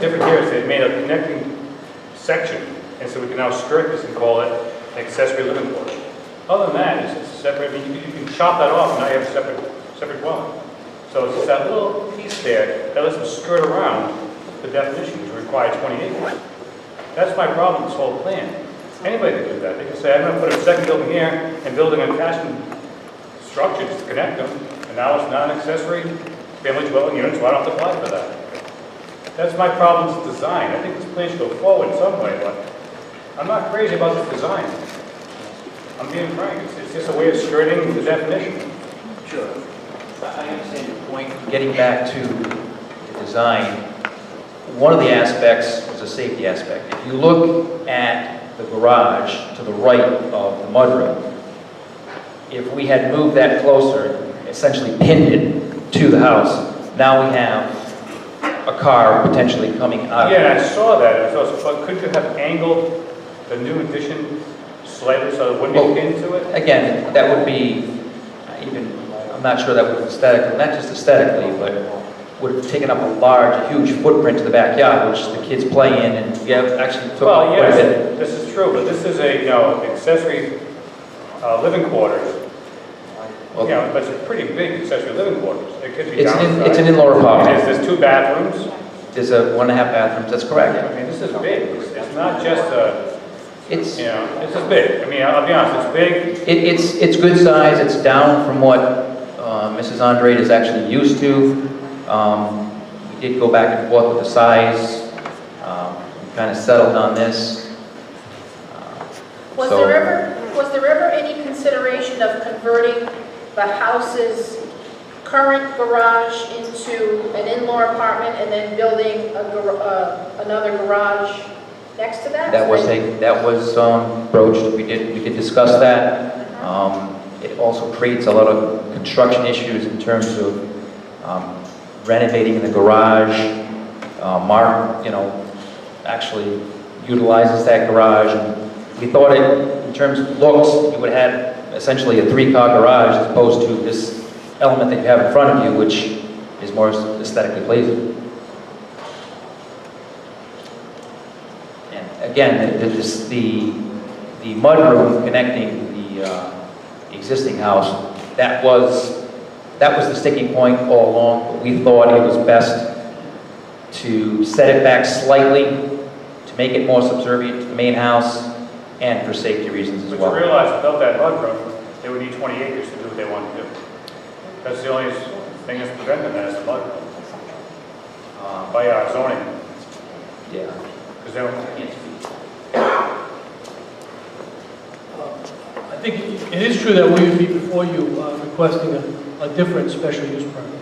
different here is they made a connecting section, and so we can now strike this and call it an accessory living quarters. Other than that, it's separate. I mean, you can chop that off, and now you have a separate dwelling. So it's just that little piece there that lets them skirt around the definition, which requires 20 acres. That's my problem with this whole plan. Anybody can do that. They can say, I'm going to put a second building here and building a attachment structure just to connect them, and now it's not an accessory family dwelling unit, so I don't have to apply for that. That's my problem with design. I think this plan should go forward in some way, but I'm not crazy about this design. I'm being frank. It's just a way of skirting the definition. Sure. I understand your point. Getting back to the design, one of the aspects is a safety aspect. If you look at the garage to the right of the mudroom, if we had moved that closer, essentially pinned it to the house, now we have a car potentially coming out. Yeah, I saw that. But could you have angled the new addition slightly so it wouldn't be pinned to it? Again, that would be even, I'm not sure that would aesthetically, not just aesthetically, but would have taken up a huge footprint to the backyard, which the kids play in, and we have actually took Well, quite a yes, bit. this is true, but this is a, accessory living quarters. Well, But it's a pretty big accessory living quarters. It could be downsized. It's an in-law apartment. There's 2 bathrooms. There's a 1.5 bathrooms, that's correct. I mean, this is big. It's not just a, It's, it's just big. I mean, I'll be honest, it's big. it's good size, it's down from what Mrs. Andrade is actually used to. We did go back and forth with the size, we kind of settled on this. Was So- there ever any consideration of converting the house's current garage into an in-law apartment and then building another garage next to that? That was broached, we did discuss that. It also creates a lot of construction issues in terms of renovating the garage. Mark, actually utilizes that garage. And we thought in terms of looks, you would have essentially a 3-car garage as opposed to this element that you have in front of you, which is more aesthetically pleasing. And again, the mudroom connecting the existing house, that was the sticking point all along, but we thought it was best to set it back slightly to make it more subservient to the main house and for safety reasons as But well. you realize without that mudroom, they would need 20 acres to do what they want to do. That's the only thing that's preventing that is the mudroom. By our zoning, Yeah. because they don't. I think it is true that we would be before you requesting a different special use permit.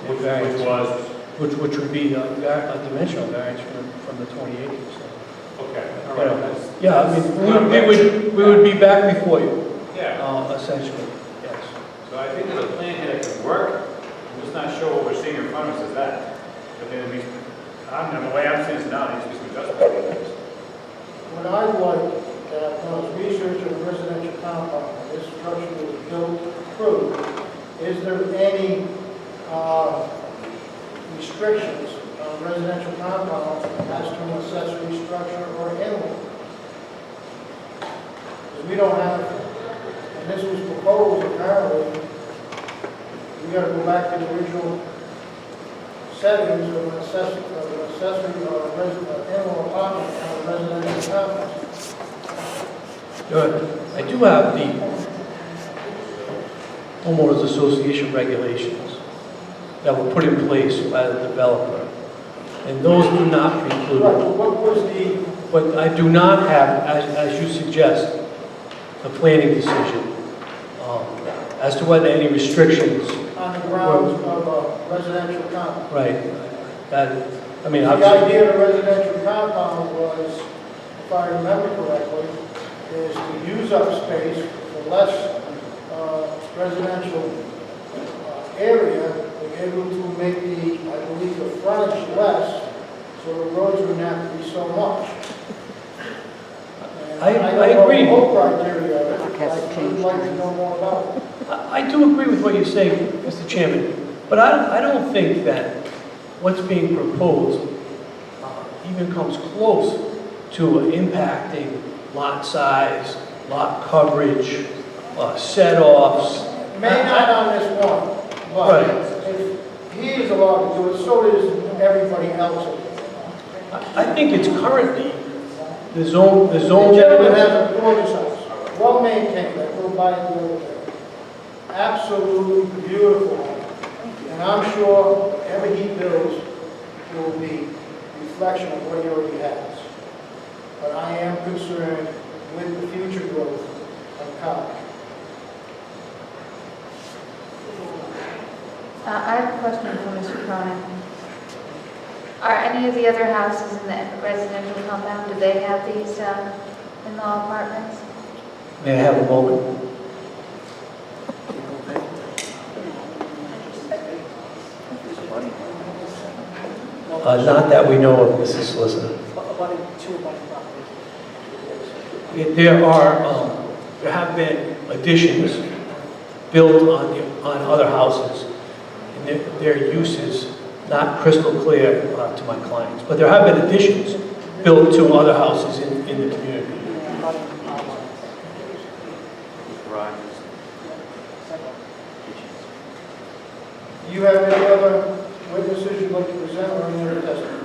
Which was, Which would be a dimensional variance from the 20 acres. okay, all right. that's- Yeah, I mean, we would be back before you, Yeah, essentially, yes. so I think there's a plan here that can work. I'm just not sure what we're seeing in front of us is that. But then it needs, the way I'm seeing this now, it needs to be some adjustments. What I like, that when I was researching a residential compound, this structure was built through, is there any restrictions on residential compounds as to an accessory structure or in-law? Because we don't have, and this was proposed apparently, we got to go back to the original settings of an accessory or a resident, in-law apartment on a residential compound. Good. I do have the homeowners association regulations that were put in place by the developer, and those do not preclude. Right, but what was the, But I do not have, as you suggest, the planning decision as to whether any restrictions. on the grounds of a residential compound? Right. That, I mean, The obviously, idea of a residential compound was, if I remember correctly, is to use up space for less residential area, to be able to make the, I believe, the frontage less, so the roads wouldn't have to be so much. And I don't know agree. the whole criteria of it. I would like to know more about it. I do agree with what you say, Mr. Chairman, but I don't think that what's being proposed even comes close to impacting lot size, lot coverage, set-offs. May not on this one, but if he is allowed to do it, so is everybody else. I think it's currently the The zone. gentleman has a gorgeous house, well maintained, I drove by it the other day. Absolutely beautiful. And I'm sure whatever he builds will be a reflection of what he already has. But I am concerned with the future growth of Coventry. I have a question for Mr. Cronin. Are any of the other houses in the residential compound, do they have these in-law apartments? May I have a moment? Not that we know of, Mrs. Solicitor. There have been additions built on other houses, and their use is not crystal clear to my clients. But there have been additions built to other houses in the community. Do you have any other witnesses you'd like to present or any other testimony?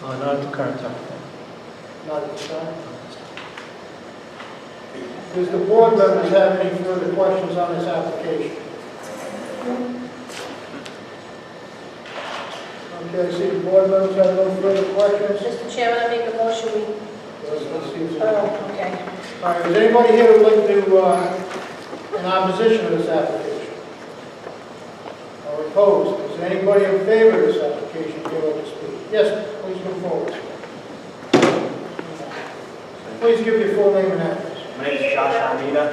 Not at the current time. Not at this time. Does the board members have any further questions on this application? Okay, I see the board members have no further questions. Mr. Chairman, I make a motion, we, Let's see if oh, okay. all right, is anybody here who would like to, in opposition to this application? Or opposed? Is there anybody in favor of this application who would like to speak? Yes, please come forward. Please give your full name and address. My name is Josh Almeida.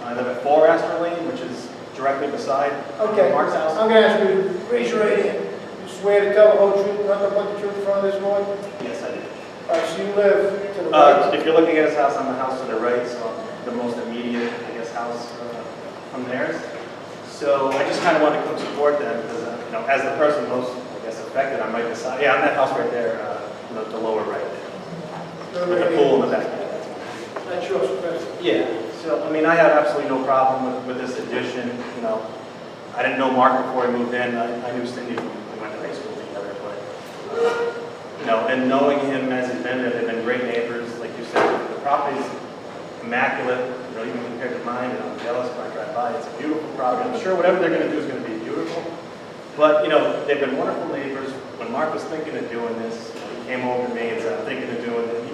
I live at 4 Astor Lane, which is directly beside Okay, Mark's house. I'm going to ask you to raise your right hand. You swear to tell the whole truth, nothing but the truth in front of this board? Yes, I do. All right, so you live to the right? If you're looking at his house, I'm the house to the right, so I'm the most immediate, I guess, house from theirs. So I just kind of want to come support them because, as the person most, I guess, affected, I'm right beside. Yeah, I'm that house right there, the lower right there. With the pool in the back. That's yours, President. Yeah, so, I had absolutely no problem with this addition, I didn't know Mark before he moved in, I knew Cindy from, we went to high school together, but, and knowing him as he's been there, they've been great neighbors, like you said, the property's immaculate, even compared to mine, and I'm jealous when I drive by, it's a beautiful property, I'm sure whatever they're gonna do is gonna be beautiful, but, they've been wonderful neighbors. When Mark was thinking of doing this, he came over to me and said, I'm thinking of doing it, he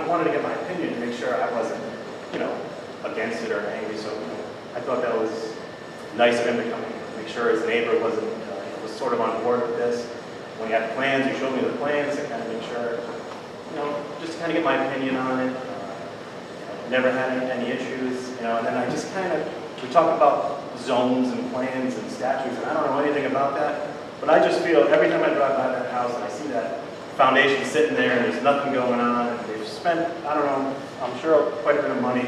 wanted to get my opinion to make sure I wasn't, against it or angry, so I thought that was nice of him to come and make sure his neighbor wasn't, was sort of on board with this. When he had plans, he showed me the plans to kind of make sure, just to kind of get my opinion on it. Never had any issues, and then I just kind of, we talk about zones and plans and statutes, and I don't know anything about that, but I just feel every time I drive by that house and I see that foundation sitting there and there's nothing going on, and they've spent, I don't know, I'm sure quite a bit of money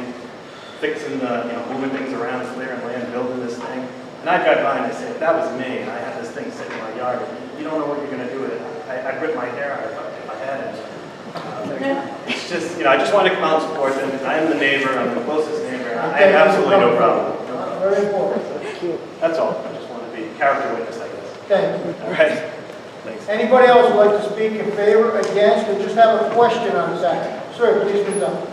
fixing the, moving things around, clearing land, building this thing. And I drive by and I say, if that was me and I had this thing sitting in my yard, you don't know what you're going to do with it. I'd rip my hair out if I had it. It's just, I just want to come out and support them. I am the neighbor, I'm the closest neighbor. I have absolutely no problem. Very important. That's all. I just want to be character witness, I guess. Thank you. All right. Thanks. Anybody else would like to speak in favor, against, or just have a question on this act? Sir, please come down.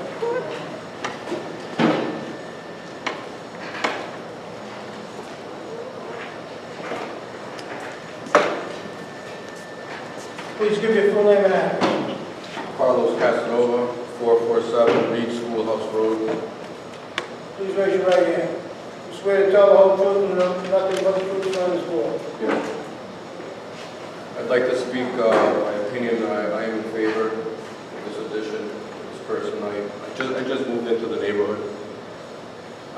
Please give your full name and address. Carlos Casanova, 447 Reed Schoolhouse Road. Please raise your right hand. You swear to tell the whole truth and nothing but the truth in front of this board? Yeah. I'd like to speak my opinion. I am in favor of this addition, this person. I just moved into the neighborhood.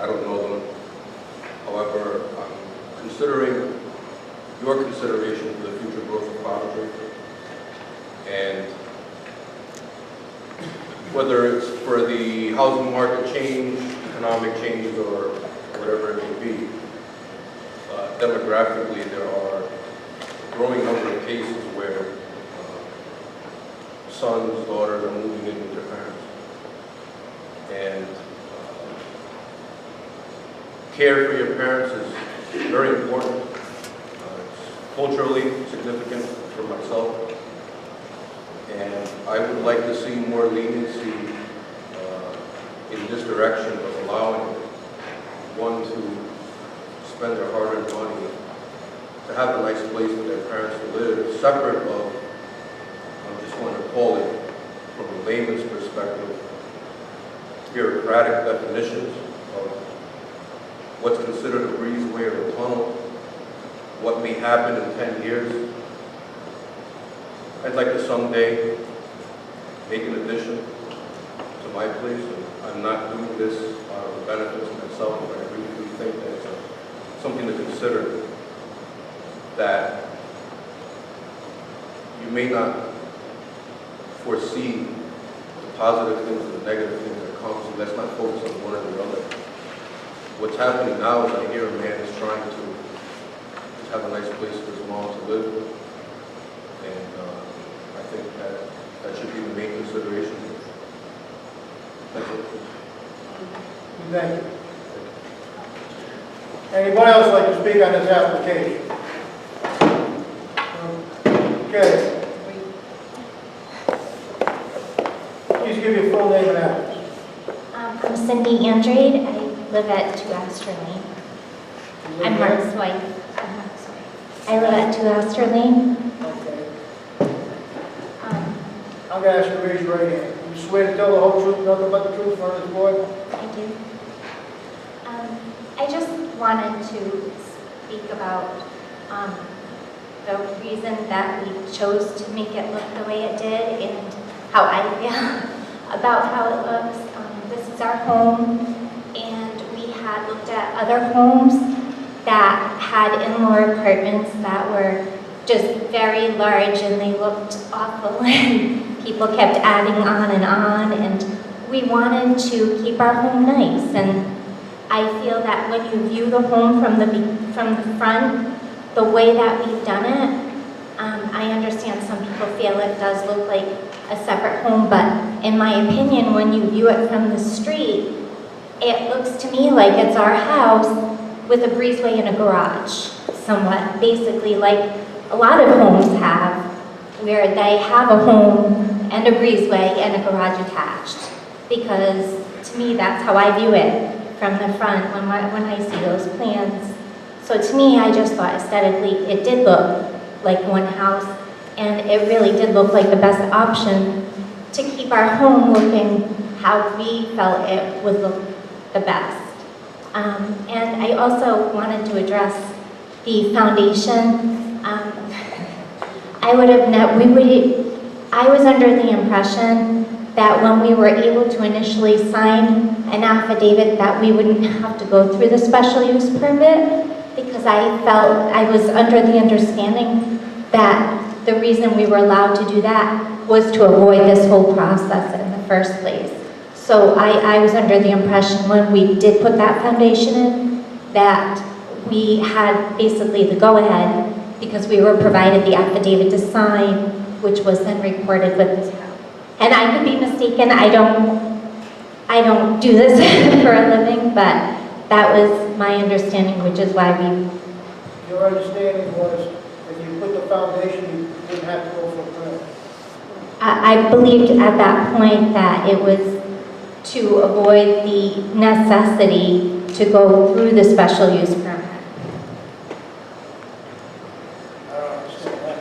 I don't know them. However, I'm considering your consideration for the future growth of Coventry. And whether it's for the housing market change, economic changes, or whatever it may be, demographically, there are a growing number of cases where sons, daughters are moving in with their parents. And care for your parents is very important. It's culturally significant for myself. And I would like to see more leniency in this direction of allowing one to spend their hard-earned money to have a nice place for their parents to live, separate of, I'm just going to call it, from a layman's perspective, bureaucratic definitions of what's considered a breezeway or a tunnel, what may happen in 10 years. I'd like to someday make an addition to my place. And I'm not doing this out of the benefits of myself, but I really do think that it's something to consider, that you may not foresee the positive things and the negative things that come, so let's not focus on one or the other. What's happening now is I hear a man is trying to just have a nice place for his mom to live, and I think that should be the main consideration. That's it. Thank you. Anybody else like to speak on this application? Okay. Please give your full name and address. I'm Cindy Andrade. I live at 2 Astor Lane. I'm Mark's wife. I live at 2 Astor Lane. Okay. I'm going to ask you to raise your right hand. You swear to tell the whole truth, nothing but the truth, in front of this board? I do. I just wanted to speak about the reason that we chose to make it look the way it did and how I feel about how it looks. This is our home, and we had looked at other homes that had in-law apartments that were just very large, and they looked awful, and people kept adding on, and we wanted to keep our home nice. And I feel that when you view the home from the front, the way that we've done it, I understand some people feel it does look like a separate home, but in my opinion, when you view it from the street, it looks to me like it's our house with a breezeway and a garage, somewhat, basically like a lot of homes have, where they have a home and a breezeway and a garage attached. Because to me, that's how I view it from the front when I see those plans. So to me, I just thought aesthetically it did look like one house, and it really did look like the best option to keep our home looking how we felt it would look the best. And I also wanted to address the foundation. I was under the impression that when we were able to initially sign an affidavit that we wouldn't have to go through the special use permit, because I was under the understanding that the reason we were allowed to do that was to avoid this whole process in the first place. So I was under the impression when we did put that foundation in, that we had basically the go-ahead because we were provided the affidavit to sign, which was then recorded with this. And I could be mistaken, I don't do this for a living, but that was my understanding, which is why we... Your understanding was if you put the foundation, you didn't have to go for a permit? I believed at that point that it was to avoid the necessity to go through the special use permit. I don't understand that.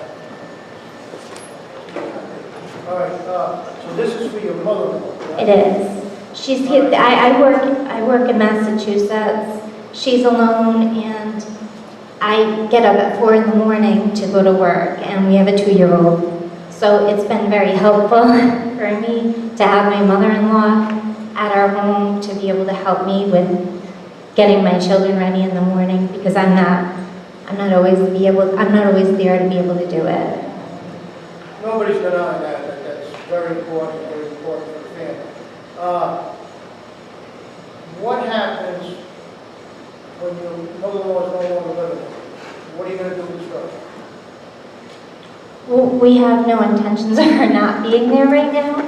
All right, so this is for your mother-in-law, right? It is. She's here. I work in Massachusetts. She's alone, and I get up at 4 in the morning to go to work, and we have a 2-year-old. So it's been very helpful for me to have my mother-in-law at our home to be able to help me with getting my children ready in the morning, because I'm not always there to be able to do it. Nobody's denying that. That's very important for the family. What happens when your mother-in-law is no longer living there? What are you gonna do with the structure? Well, we have no intentions of her not being there right now.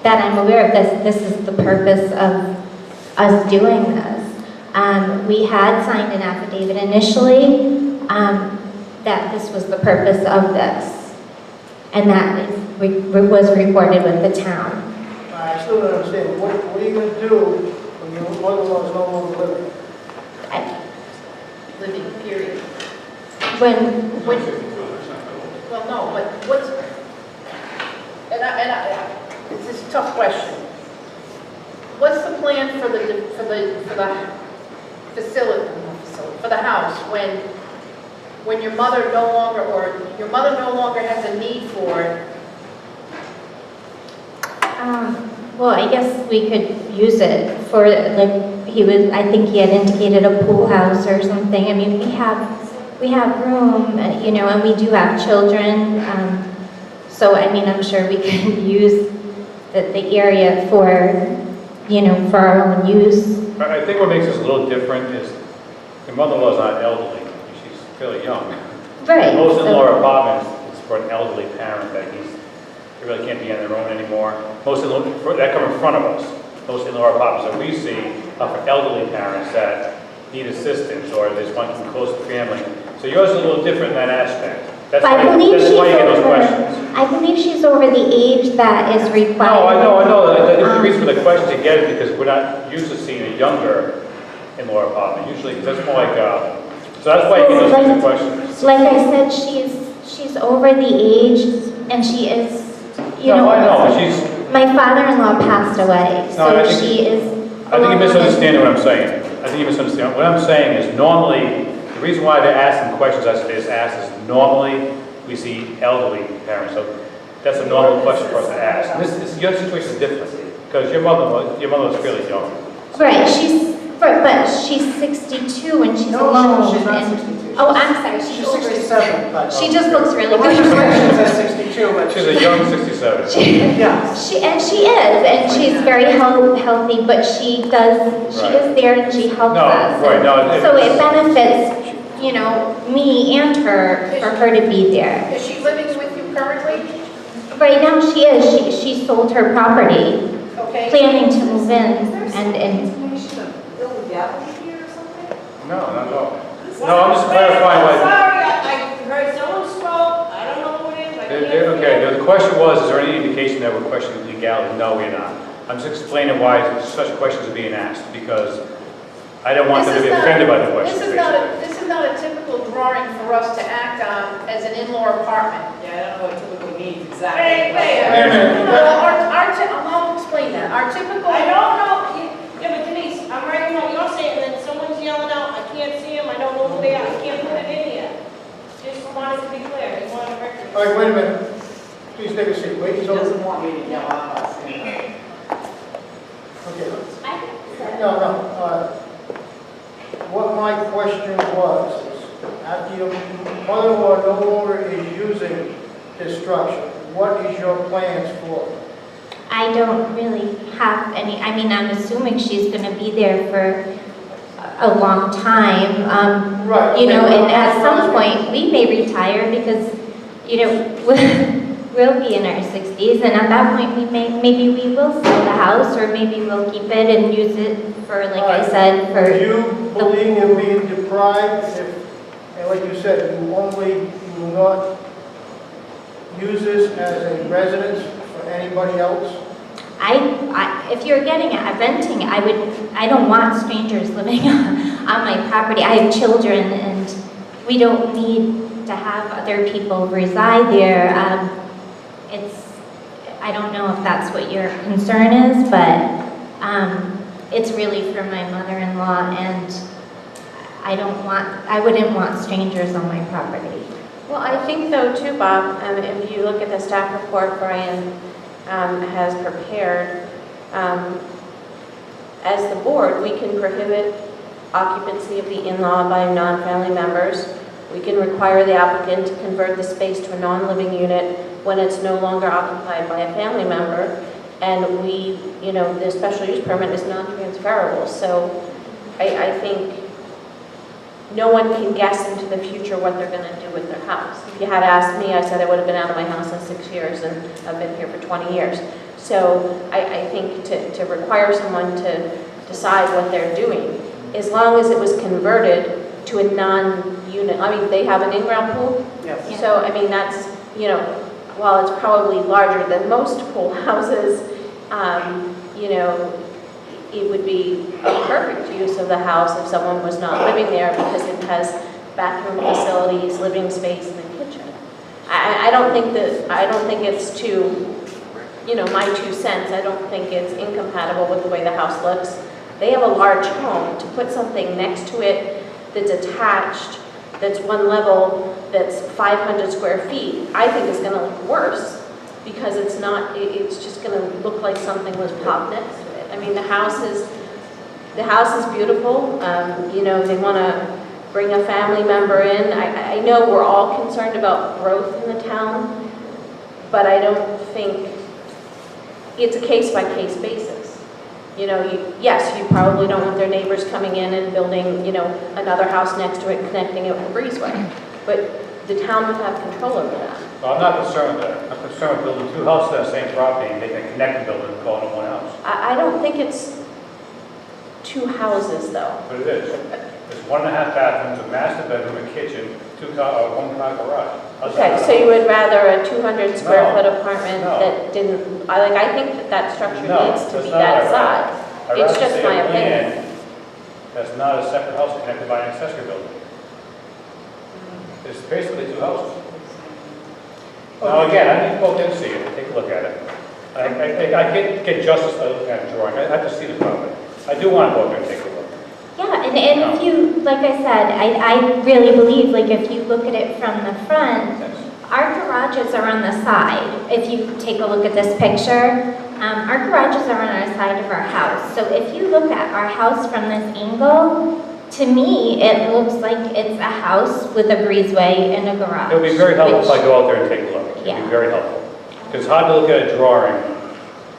That I'm aware of, this is the purpose of us doing this. We had signed an affidavit initially that this was the purpose of this, and that was recorded with the town. I still don't understand. What are you gonna do when your mother-in-law is no longer living? Living, period. When Well, no, but what's, this is a tough question. What's the plan for the facility, for the house, when your mother no longer has a need for it? Well, I guess we could use it for, like, I think he had indicated a pool house or something. I mean, we have room, you know, and we do have children. So, I mean, I'm sure we can use the area for, you know, for our own use. I think what makes this a little different is your mother-in-law is not elderly. She's fairly young. Right. Most in-law apartments is for an elderly parent that they really can't be on their own anymore. Most in-law, that come in front of us. Most in-law apartments that we see are for elderly parents that need assistance or they just want to be close to family. So yours is a little different in that aspect. That's why you get those questions. I believe she's over the age that is required. No, I know. I think the reason for the question to get it because we're not used to seeing a younger in-law apartment. Usually, that's more like, so that's why you get those kinds of questions. Like I said, she's over the age, and she is, you know. I know. She's. My father-in-law passed away, so she is. I think you misunderstand what I'm saying. I think you misunderstand. What I'm saying is normally, the reason why they're asking questions as it is asked is normally we see elderly parents. So that's a normal question for us to ask. Your situation is different because your mother is fairly young. Right, but she's 62 and she's alone. She's not and- 62. Oh, I'm sorry, She's 67. But She just looks really the good. registration says 62, but She's a young 67. yeah. She is, and she's very healthy, but she is there and she helps No, us. right, no, So it benefits, you know, me and her for her to be there. Is she living with you currently? Right now she is, she sold her property, Okay. planning to move in and No, not at all. No, I'm just clarifying why. Sorry, I heard someone spoke, I don't know who it is, I can't. Okay, the question was, is there any indication that we're questioning legality? No, we're not. I'm just explaining why such questions are being asked, because I don't want them to be offended by the questions. This is not a typical drawing for us to act on as an in-law apartment. Yeah, I don't know what typical means exactly. I'll explain that. Our typical. I don't know, yeah, but Denise, I'm writing what you're saying, and then someone's yelling out, I can't see them, I don't know who they are, I can't put it in here. Just wanted to be clear, you want to record. All right, wait a minute. Please take a seat. Wait He until. doesn't want me to yell out, I say. Okay. No. What my question was, is after your mother-in-law no longer is using this structure, what is your plans for it? I don't really have any, I mean, I'm assuming she's going to be there for a long time. Right. You know, and at some point, we may retire because, you know, we'll be in our 60s, and at that point, maybe we will sell the house, or maybe we'll keep it and use it for, like I said, for. Do you believe you're being deprived if, and like you said, you will not use this as a residence for anybody else? If you're getting at renting, I don't want strangers living on my property. I have children, and we don't need to have other people reside there. I don't know if that's what your concern is, but it's really for my mother-in-law, and I wouldn't want strangers on my property. Well, I think though too, Bob, if you look at the staff report Brian has prepared, as the board, we can prohibit occupancy of the in-law by non-family members. We can require the applicant to convert the space to a non-living unit when it's no longer occupied by a family member. and we, the special use permit is non-transferable. So I think no one can guess into the future what they're going to do with their house. If you had asked me, I said I would have been out of my house in 6 years, and I've been here for 20 years. So I think to require someone to decide what they're doing, as long as it was converted to a non-unit, I mean, they have an in-ground pool? Yes. So, I mean, that's, while it's probably larger than most pool houses, it would be a perfect use of the house if someone was not living there because it has bathroom facilities, living space, and a kitchen. I don't think it's too, my 2 cents, I don't think it's incompatible with the way the house looks. They have a large home. To put something next to it that's attached, that's one level, that's 500 square feet, I think is going to look worse because it's just going to look like something was popped next to it. I mean, the house is beautiful. They want to bring a family member in. I know we're all concerned about growth in the town, but I don't think it's a case-by-case basis. Yes, you probably don't want their neighbors coming in and building, another house next to it and connecting it with a breezeway. But the town would have control over that. Well, I'm not concerned with that. I'm concerned with building 2 houses on the same property and making a connected building and calling it one house. I don't think it's 2 houses, though. But it is. It's 1.5 bathrooms, a master bedroom, a kitchen, 1-car garage. Okay, so you would rather a 200 square No, foot apartment no. that didn't, I think that structure No, needs to that's be not that what I'd size. I'd It's rather just see my a opinion. plan that's not a separate house connected by an accessory building. It's basically 2 houses. Now, again, I need to go there and see it, take a look at it. I can't get justice by looking at a drawing. I have to see the property. I do want to go there and take a look. Yeah, and if you, like I said, I really believe, like, if you look at it from the front, Yes. our garages are on the side. If you take a look at this picture, our garages are on our side of our house. So if you look at our house from this angle, to me, it looks like it's a house with a breezeway and a garage. It would be very helpful if I which- go out there and take a look. It would Yeah. be very helpful. Because it's hard to look at a drawing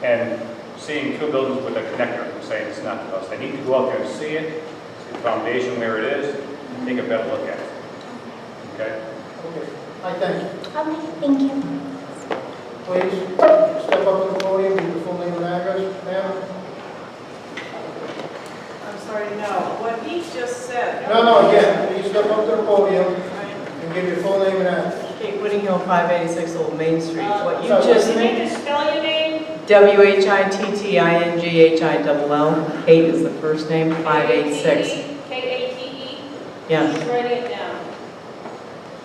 and seeing 2 buildings with a connector and saying it's not the house. I need to go out there and see it, see the foundation where it is, and take a better look at it. Okay? Okay, I thank you. Okay, thank you. Please, step up to the podium, give your full name and address, ma'am. I'm sorry, no. What he just said. No, again, please step up to the podium and give your full name and address. Kate Whittingham, 586 Old Main Street. What you Sorry, just, You need to spell your name. WHITTINGHILL. Kate is the first name, 586. K-A-T-E. Yeah, She's writing it down.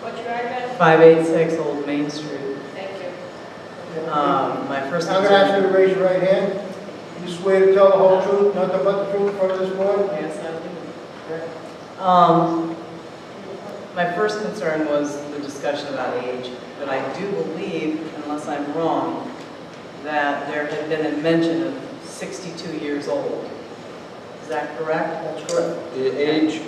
What's your address? 586 Old Main Street. Thank you. My first I'm going to ask concern. you to raise your right hand. You swear to tell the whole truth, nothing but the truth in front of this board? Yes, I Okay. do. My first concern was the discussion about age, but I do believe, unless I'm wrong, that there had been a mention of 62 years old. Is that correct? That's correct. The age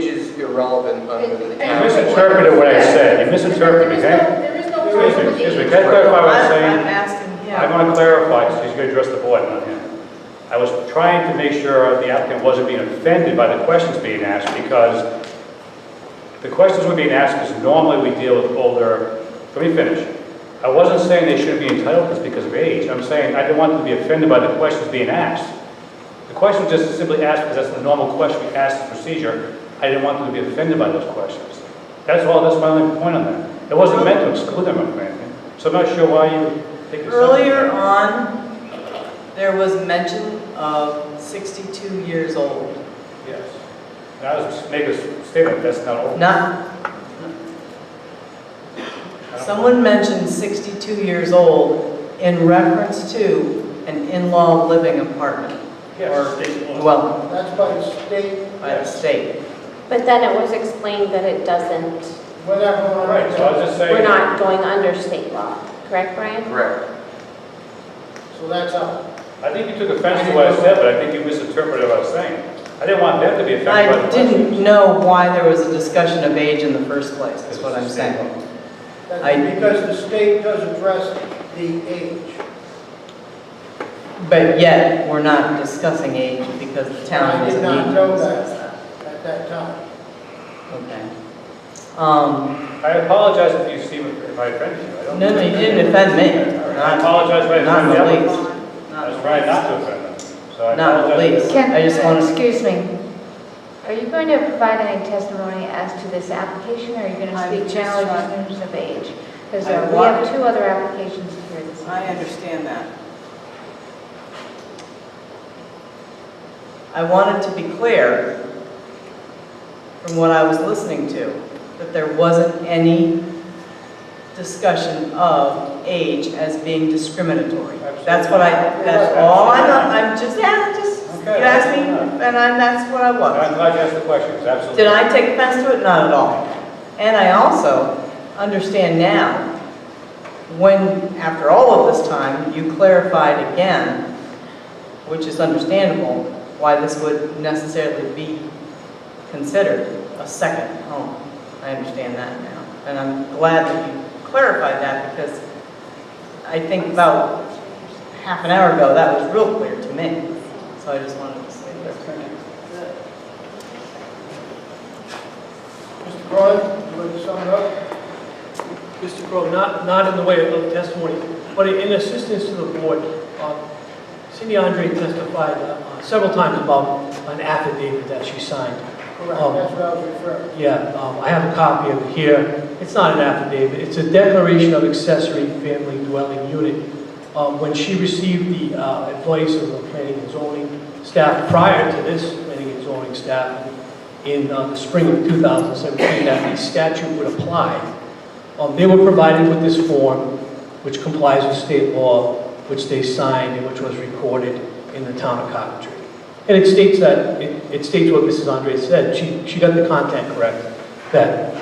is irrelevant under the You town. misinterpreted what I said. You misinterpreted, okay? There is no problem with Excuse me, age. can I clarify what I'm saying? I'm asking I him. want to clarify, because he's going to address the board, not him. I was trying to make sure the applicant wasn't being offended by the questions being asked, because the questions were being asked because normally we deal with older, let me finish. I wasn't saying they shouldn't be entitled to this because of age. I'm saying I didn't want them to be offended by the questions being asked. The question was just simply asked because that's the normal question we ask the procedure. I didn't want them to be offended by those questions. That's all, that's my only point on that. It wasn't meant to exclude them from anything. So I'm not sure why you think it's... Earlier on, there was mention of 62 years old. Yes. And I was just making a statement, that's not old. Not, someone mentioned 62 years old in reference to an in-law living apartment Yes, or state law. dwelling That's by the state. by the state. But then it was explained that it doesn't, We're not going on Right, so I was just saying... we're not going under state law. Correct, Brian? Correct. So that's out. I think you took offense to what I said, but I think you misinterpreted what I was saying. I didn't want them to be offended by the I question. didn't know why there was a discussion of age in the first place, is what I'm saying. That's I- because the state does address the age. But yet, we're not discussing age because the town I did doesn't not need know to that. discuss that. At that time. Okay. I apologize if I offended you. I don't. No, you didn't offend me. I apologize if I Not in offended the the least. applicant. I was trying not to offend them. So I Not in the apologize. least. Can, I just want to, excuse me, are you going to provide any testimony as to this application, or are you going to I'm speak just generally trying- in terms of age? Because I we want- have two other applications here this I evening. understand that. I wanted to be clear from what I was listening to, that there wasn't any discussion of age as being discriminatory. That's what that's all I'm just, you Okay. asked me, and that's what I was. I'm glad you asked the questions, absolutely. Did I take offense to it? Not at all. And I also understand now, when, after all of this time, you clarified again, which is understandable, why this would necessarily be considered a second home. I understand that now. And I'm glad that you clarified that, because I think about half an hour ago, that was real clear to me. So I just wanted to say that. Mr. Cronin, would you like to sum it up? Mr. Crowe, not in the way of testimony, but in assistance to the board, Cindy Andre testified several times about an affidavit that she signed. Correct, that's what I was referring to. Yeah, I have a copy of it here. It's not an affidavit, it's a declaration of accessory family dwelling unit. When she received the advice of the planning and zoning staff prior to this planning and zoning staff in the spring of 2017 that the statute would apply, they were provided with this form, which complies with state law, which they signed and which was recorded in the town of Coventry. And it states that, it states what Mrs. Andre said. She got the content correct, that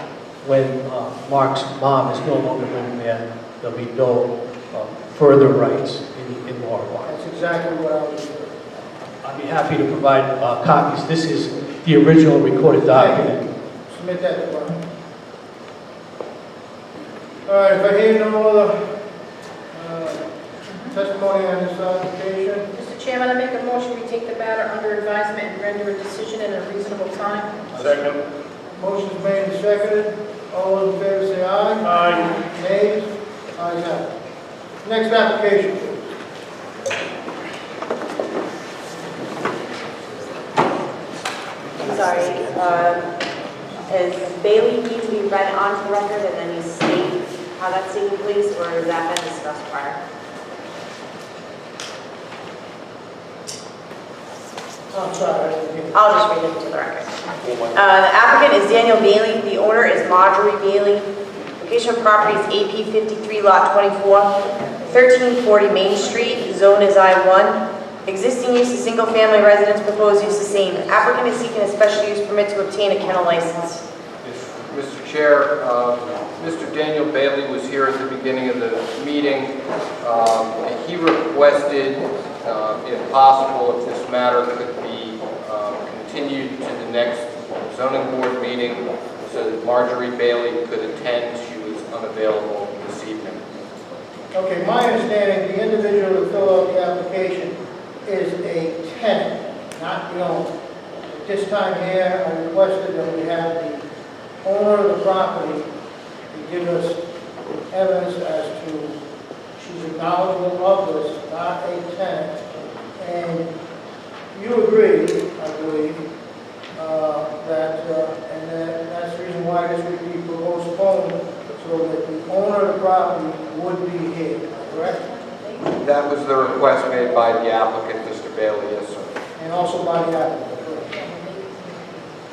when Mark's mom is no longer living there, there'll be no further rights in law of Mark. That's exactly what I was referring I'd be happy to provide copies. This is the original recorded document. to. Submit that to Brian. All right, if I hear no other testimony on this application, Mr. Chairman, I make a motion we take the matter under advisement and render a decision in a reasonable time. Second. motion's made and seconded. All those in favor say aye. Aye. Nays? Ayes have it. Next application, please. I'm sorry, is Bailey need to be read onto the record and then you state how that's taking place, or has that been discussed prior? I'm sorry, I didn't hear. I'll just read it into the record. The applicant is Daniel Bailey, the owner is Marjorie Bailey. Location of property is AP 53 Lot 24, 1340 Main Street, zone is I1. Existing use is single-family residence, proposed use the same. Applicant is seeking a special use permit to obtain a kennel license. Mr. Chair, Mr. Daniel Bailey was here at the beginning of the meeting. He requested, if possible, if this matter could be continued to the next zoning board meeting so that Marjorie Bailey could attend. She was unavailable this evening. Okay, my understanding, the individual who filled out the application is a tenant, not the owner. At this time here, I requested that we have the owner of the property to give us evidence as to she's acknowledgement of this, not a tenant. And you agree, I believe, that's the reason why this would be postponed, so that the owner of the property would be here, correct? That was the request made by the applicant, Mr. Bailey, yes, sir. And also by the applicant, correct?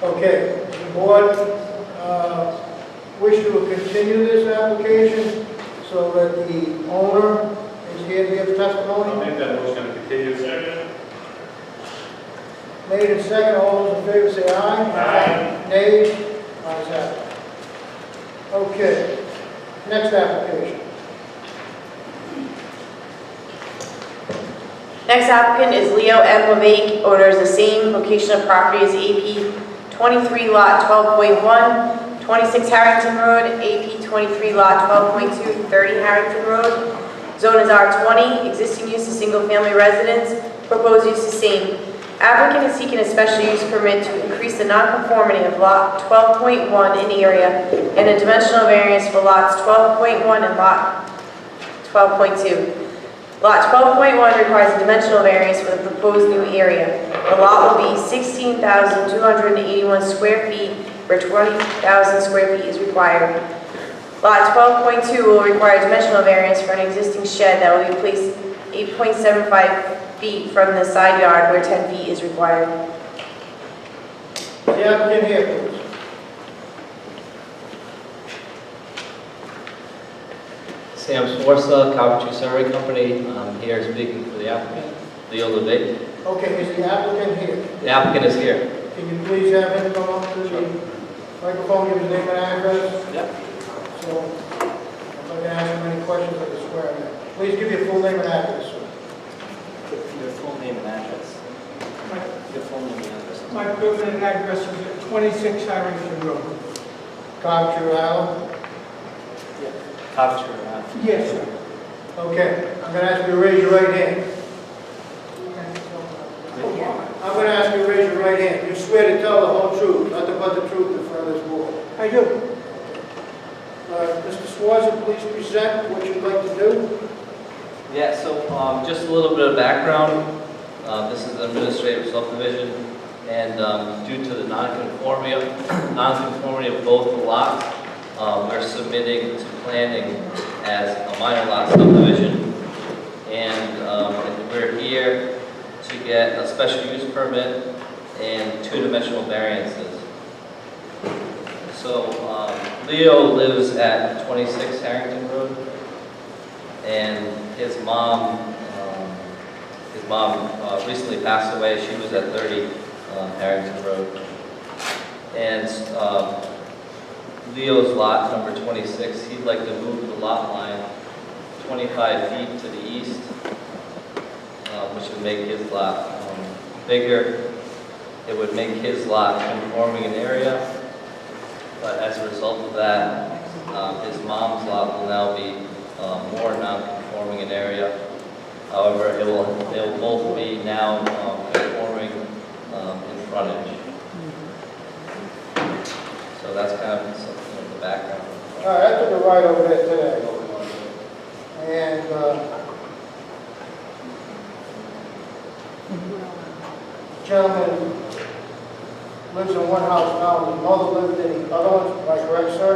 Okay, the board wish to continue this application so that the owner is here to give testimony? I'll make that motion to continue. Second. Made and second, all those in favor say aye. Aye. Nays? Ayes have it. Okay, next application. Next applicant is Leo M. Levake, owner is the same, location of property is AP 23 Lot 12.1, 26 Harrington Road, AP 23 Lot 12.2, 30 Harrington Road. Zone is R20, existing use is single-family residence, proposed use is same. Applicant is seeking a special use permit to increase the nonconformity of lot 12.1 in area and a dimensional variance for lots 12.1 and lot 12.2. Lot 12.1 requires a dimensional variance for the proposed new area. The lot will be 16,281 square feet, where 20,000 square feet is required. Lot 12.2 will require a dimensional variance for an existing shed that will be placed 8.75 feet from the side yard, where 10 feet is required. The applicant here, please. Sam Sforza, Coventry RI Company. I'm here speaking for the applicant, Leo Levy. Okay, is the applicant here? The applicant is here. Can you please have him come up to the microphone, give his name and address? Yep. So, I'm not going to ask him any questions, I can swear him in. Please give your full name and address, sir. Your full name and address. Your full name and address. My permanent address is at 26 Harrington Road. Coventry RI? Coventry RI. Yes, sir. Okay, I'm going to ask you to raise your right hand. I'm going to ask you to raise your right hand. You swear to tell the whole truth, nothing but the truth in front of this board. I do. Mr. Swarza, please present what you'd like to do. Yeah, so just a little bit of background. This is an administrative subdivision, and due to the non-conformity of both the lots, we're submitting to planning as a minor lot subdivision, and we're here to get a special use permit and two-dimensional variances. So Leo lives at 26 Harrington Road, and his mom recently passed away. She was at 30 Harrington Road, and Leo's lot, number 26, he'd like to move the lot line 25 feet to the east, which would make his lot bigger. It would make his lot conforming in area, but as a result of that, his mom's lot will now be more non-conforming in area. However, they will both be now conforming in frontage. So that's kind of something of the background. All right, I took a ride over there today. And gentleman lives in one house now, his mother lived in the other one, am I correct, sir?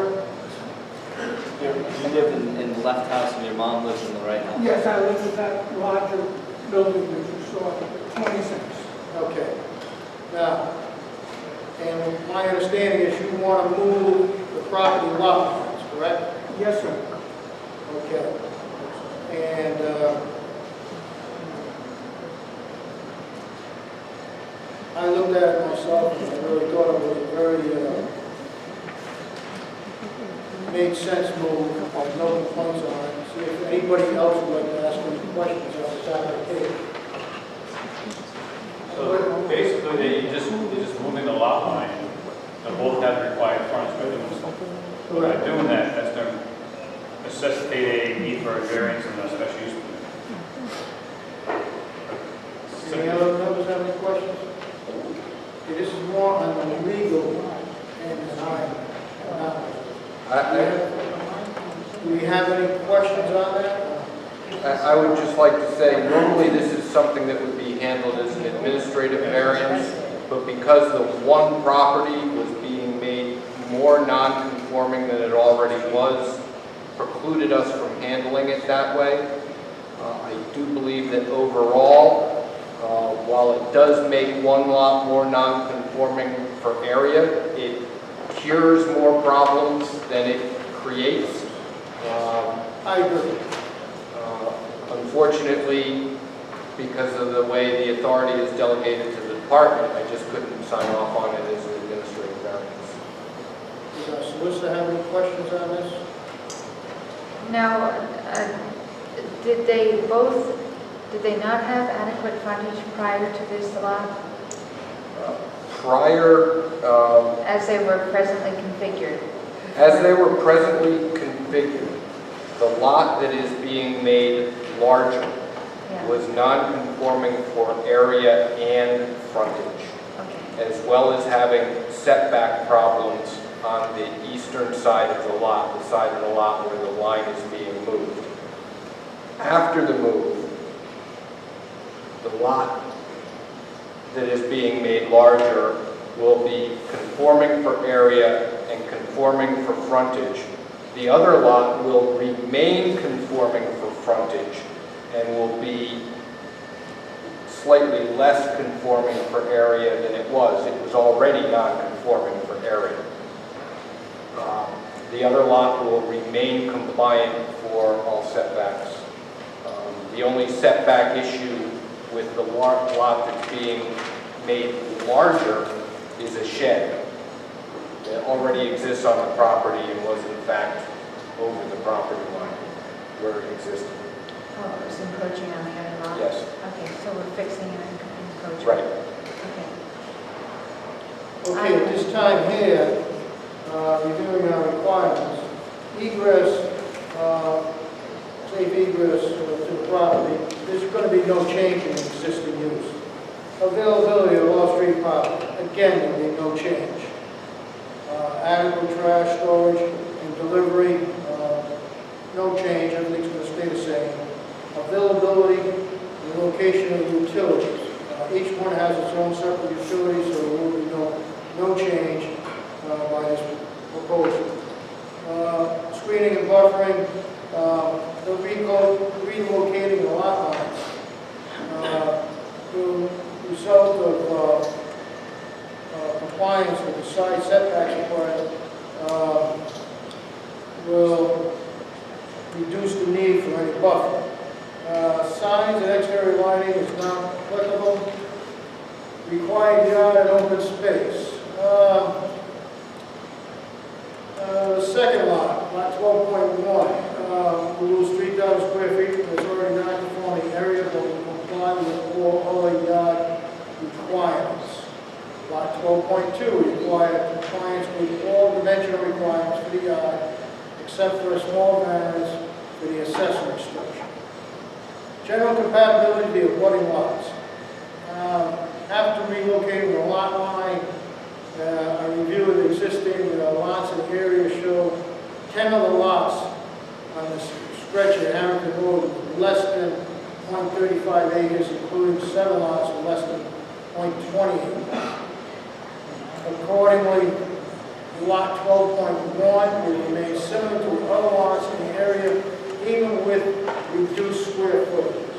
You live in the left house and your mom lives in the right house? Yes, I live in that larger building that you saw, 26. Okay. Now, and my understanding is you want to move the property lot lines, correct? Yes, sir. Okay. And I looked at it myself and I really thought it was a very made sense move. There's no complaints on it. See if anybody else would like to ask any questions on this application. So basically, you're just moving the lot line. They both have required frontage widths. So by doing that, that's going to necessitate a need for a variance and a special use permit. Any other members have any questions? Okay, this is more on the legal and design. Do we have any questions on that? I would just like to say, normally this is something that would be handled as an administrative variance, but because the one property was being made more non-conforming than it already was, precluded us from handling it that way. I do believe that overall, while it does make one lot more non-conforming for area, it cures more problems than it creates. I agree. Unfortunately, because of the way the authority is delegated to the department, I just couldn't sign off on it as an administrative variance. Does our solicitor have any questions on this? Now, did they not have adequate frontage prior to this lot, As as they were presently configured? they were presently configured, The lot that is being made larger Yeah. was non-conforming for area and frontage, Okay. as well as having setback problems on the eastern side of the lot, the side of the lot where the line is being moved. After the move, the lot that is being made larger will be conforming for area and conforming for frontage. The other lot will remain conforming for frontage and will be slightly less conforming for area than it was. It was already non-conforming for area. The other lot will remain compliant for all setbacks. The only setback issue with the lot that's being made larger is a shed that already exists on the property and was in fact over the property line where it existed. Oh, it was encroaching on the other lot? Yes. Okay, so we're fixing an encroachment? Right. Okay. Okay, at this time here, reviewing our requirements, egress, safe egress to the property, there's going to be no change in existing use. Availability of off-street parking, again, there will be no change. Adequate trash storage and delivery, no change, everything's going to stay the same. Availability and location of utilities. Each one has its own separate utilities, so there will be no change by this proposal. Screening and buffering, relocating the lot lines. To result of compliance with the side setbacks required will reduce the need for any buffer. Signs and exterior lighting is not applicable. Required yard and open space. The second lot, lot 12.1, will lose 3,000 square feet from its already non-conforming area, but will comply with all other yard requirements. Lot 12.2 require compliance with all dimensional requirements for the yard, except for a small variance for the accessory structure. General compatibility of abutting lots. After relocating the lot line, a review of the existing lots and area show 10 of the lots on this stretch of Harrington Road with less than 0.35 acres, including 7 lots with less than 0.20 acres. Accordingly, lot 12.1 will remain similar to other lots in the area, even with reduced square footage.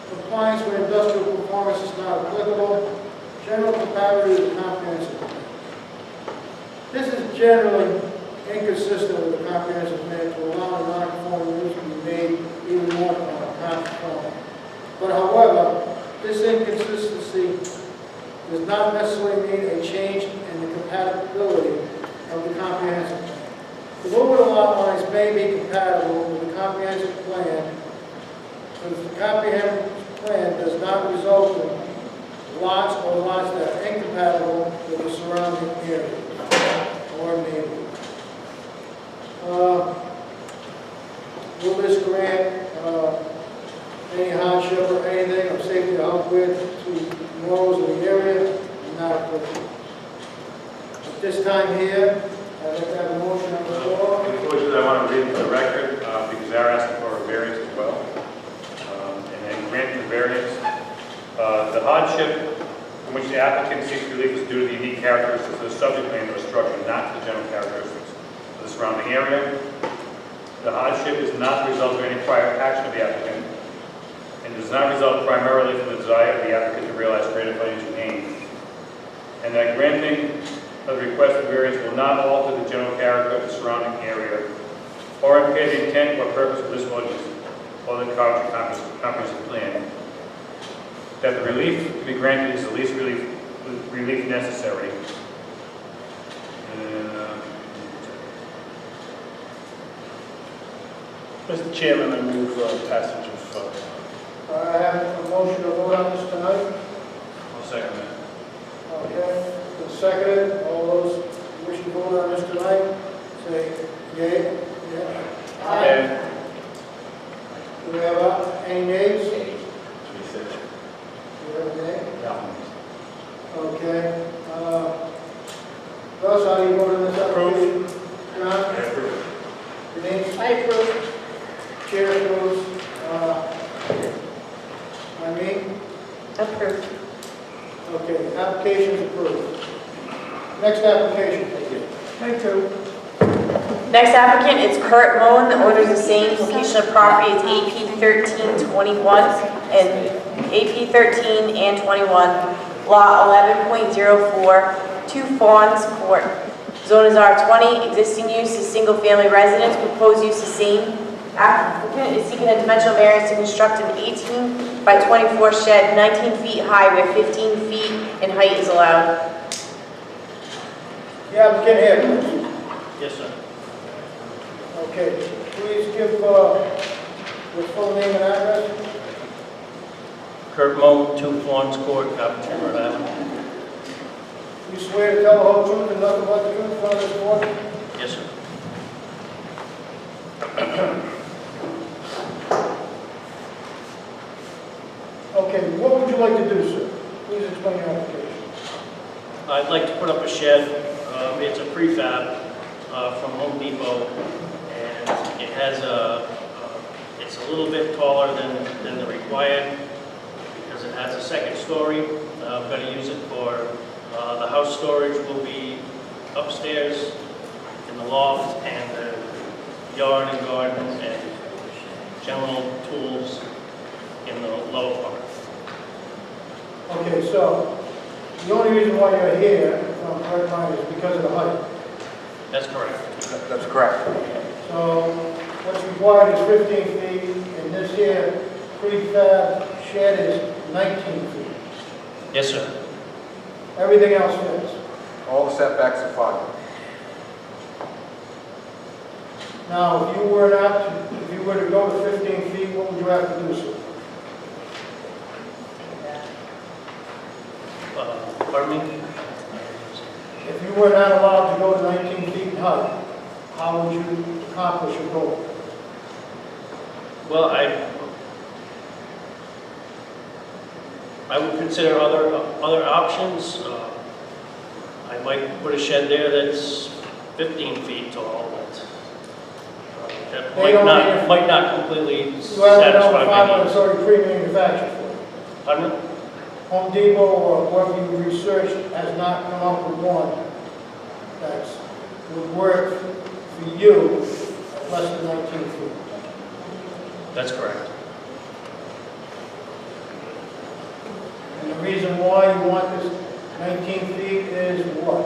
Compliance with industrial performance is not applicable. General compatibility with the comprehensive plan. This is generally inconsistent with the comprehensive plan to allow the non-conforming use to be made even more conforming. But however, this inconsistency does not necessarily mean a change in the compatibility of the comprehensive plan. The movement of lot lines may be compatible with the comprehensive plan, but if the comprehensive plan does not result in lots or lots that are incompatible with the surrounding area or neighborhood. Will this grant any hardship or anything of safety or health to morals in the area? Not applicable. At this time here, I'd like to have a motion on the floor. Unfortunately, I want to read it for the record because they're asking for a variance as well. And then granting the variance. The hardship in which the applicant seeks relief is due to the unique characteristics of the subject land or structure, not to the general characteristics of the surrounding area. The hardship is not the result of any prior action of the applicant and does not result primarily from the desire of the applicant to realize greater financial gain. And that granting of the requested variance will not alter the general character of the surrounding area or impair the intent or purpose of this ordinance or the comprehensive plan. That the relief to be granted is the least relief necessary. Mr. Chairman, I move passage of... I have a motion to vote on this tonight. I'll second that. Okay, been seconded. All those wishing to vote on this tonight, say yea. Yeah. Aye. okay? Yeah. Okay. Russ, how do you vote on this application? John? Denise? I approve. Chair approves. Irene? Approved. Okay, application is approved. Next application. Thank you. Next applicant is Kurt Moen. The order is the same. Location of property is AP 1321 and AP 13 and 21, lot 11.04, 2 Fawns Court. Zone is R20. Existing use is single-family residence. Proposed use is same. Applicant is seeking a dimensional variance to construct an 18 by 24 shed, 19 feet high, where 15 feet in height is allowed. The applicant here, please. Yes, sir. Okay, please give your full name and address. Kurt Moe, 2 Florence Court, Coventry RI. You swear to tell the whole truth and nothing but the truth in front of this board? Yes, sir. Okay, what would you like to do, sir? Please explain your application. I'd like to put up a shed. It's a prefab from Home Depot, and it has it's a little bit taller than the required because it has a second story. I'm going to use it for the house storage will be upstairs in the loft, and the yard and garden and general tools in the lower part. Okay, so the only reason why you're here, if I'm correct, Mike, is because of the height. That's correct. That's correct. So what's required is 15 feet, and this here prefab shed is 19 feet. Yes, sir. Everything else fits. All the setbacks are fine. Now, if you were to go to 15 feet, what would you have to do, sir? Pardon me? If you were not allowed to go to 19 feet in height, how would you accomplish your goal? Well, I would consider other options. I might put a shed there that's 15 feet tall, but that might not completely You have to satisfy notify my when it's needs. already pre-manufactured for you. Pardon me? Home Depot or whoever you researched has not come up with one that would work for you at less than 19 feet. That's correct. And the reason why you want this 19 feet is what?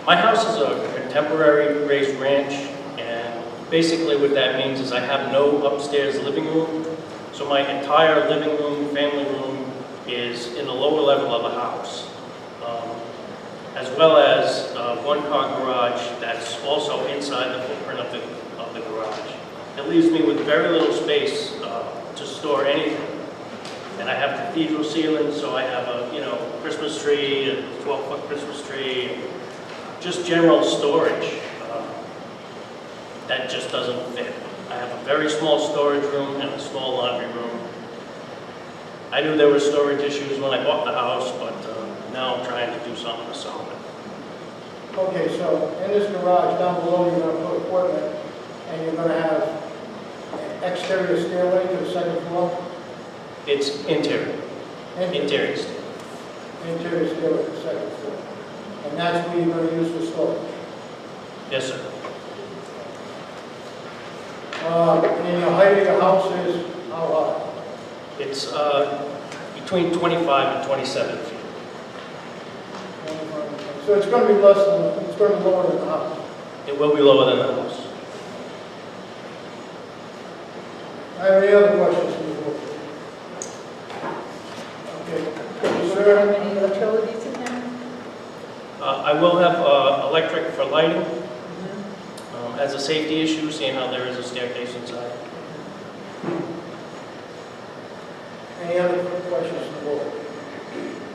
My house is a contemporary raised ranch, and basically what that means is I have no upstairs living room, so my entire living room, family room is in the lower level of the house, as well as one car garage that's also inside the footprint of the garage. It leaves me with very little space to store anything. And I have cathedral ceilings, so I have a Christmas tree, a 12-foot Christmas tree, just general storage that just doesn't fit. I have a very small storage room and a small laundry room. I knew there were storage issues when I bought the house, but now I'm trying to do something to solve it. Okay, so in this garage down below, you're going to put equipment, and you're going to have an exterior stairway to the second floor? It's interior. Interior stair. Interior stairway to the second floor. And that's what you're going to use for storage? Yes, sir. And your height of your house is how high? It's between 25 and 27 feet. So it's going to be it's going to be lower than the house? It will be lower than the house. I have any other questions from the board? Okay. Sir? Any utilities in there? I will have electric for lighting as a safety issue, seeing how there is a staircase inside. Any other questions from the board?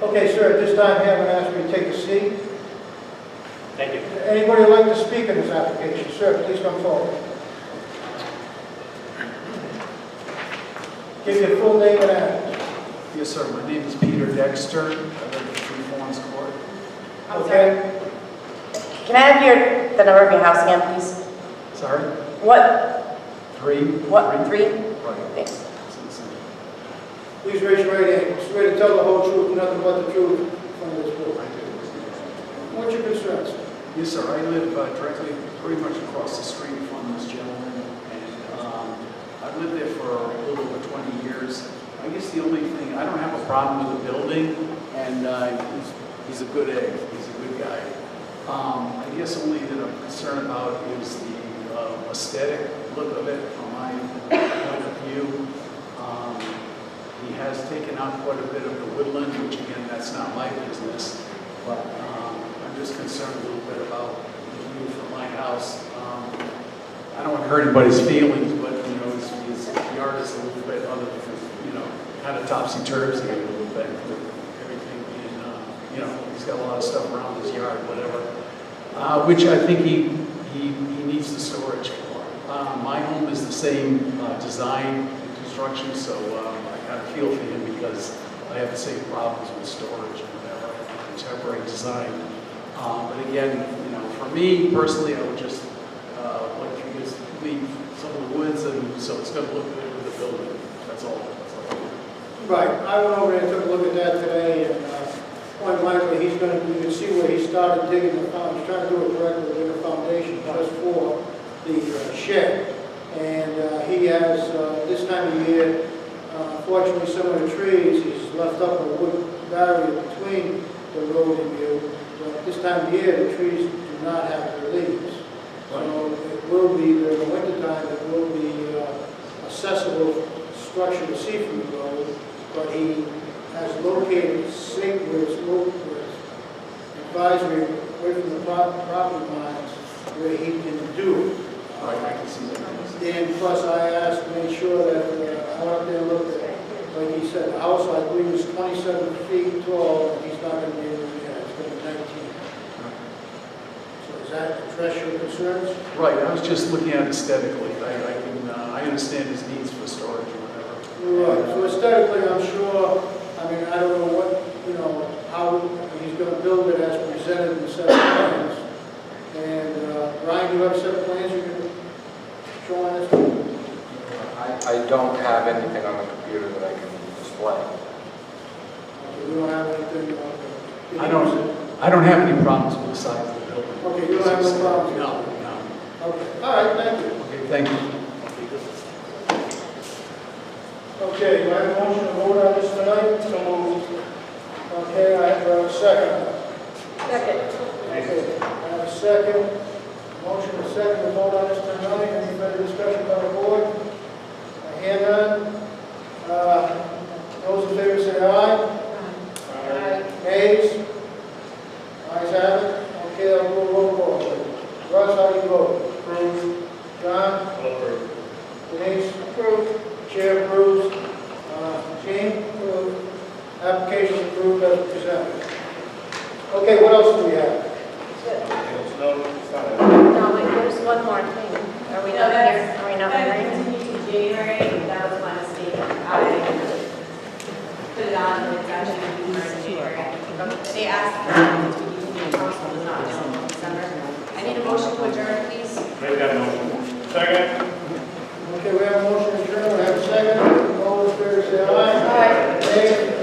Okay, sir, at this time, I'm going to ask you to take a seat. Thank you. Anybody would like to speak in this application? Sir, please come forward. Give your full name and address. Yes, sir. My name is Peter Dexter. I live at 3 Fawns Court. Okay. Can I have the number of your house again, please? Sorry? What? 3? What, 3? Right. Thanks. Please raise your right hand. Swear to tell the whole truth, nothing but the truth from this board. What's your concerns? Yes, sir. I live directly, pretty much across the street from this gentleman, and I've lived there for a little over 20 years. I guess the only thing, I don't have a problem with the building, and he's a good egg. He's a good guy. I guess only that I'm concerned about is the aesthetic look of it from my point of view. He has taken out quite a bit of the woodland, which again, that's not my business, but I'm just concerned a little bit about the view from my house. I don't want to hurt anybody's feelings, but you know, his yard is a little bit other than, you know, kind of topsy-turvy a little bit with everything being, you know, he's got a lot of stuff around his yard, whatever, which I think he needs the storage for. My home is the same design and construction, so I kind of feel for him because I have the same problems with storage and whatever, contemporary design. But again, you know, for me personally, I would just like to just leave some of the woods, and so it's going to look good with the building. That's all. Right, I went over and took a look at that today, and point blankly, you can see where he started digging the foundation. He's trying to do it correctly, dig a foundation just for the shed. And he has, this time of year, fortunately some of the trees, he's left up a wood barrier between the road and you. But this time of year, the trees do not have their leaves. So it will be, during the wintertime, it will be accessible structure to see from the road, but he has located safe where it's advisory away from the property lines where he can do it. I can see that. And plus I asked to make sure that, I went up there and looked at it. Like he said, the house I believe is 27 feet tall, and he's not going to be able to do that, it's going to be 19. So does that address your concerns? Right, I was just looking at aesthetically. I understand his needs for storage or whatever. Right, so aesthetically, I'm sure, I mean, I don't know what, you know, how he's going to build it as presented in the set of plans. And Brian, do you have a set of plans you can show on this? I don't have anything on the computer that I can display. Okay, we don't have anything. I don't have any problems with the size of the building. Okay, you don't have no problems? No. Okay, all right, thank you. Okay, thank you. Okay, do I have a motion to vote on this tonight? So moved. Okay, I have a second. Second. Okay, I have a second. Motion and second to vote on this tonight. Any further discussion by the board? I hear none. Those in favor say aye. Aye. Nays? Ayes have it. Okay, I'll go roll call. Russ, how do you vote? Approve. John? Approve. Denise? Approve. Chair approves. Jean? Approve. Application approved as presented. Okay, what else do we have? No, wait, there's one more thing. Are we not here? Are we not hearing? Continued to January, that was my mistake. I put it on, but it's actually due for January. They asked for it to be continued, it was not until December. I need a motion to adjourn, please. Make that motion. Second. Okay, we have a motion to adjourn. We have a second. All those in favor say aye. Aye. Nay?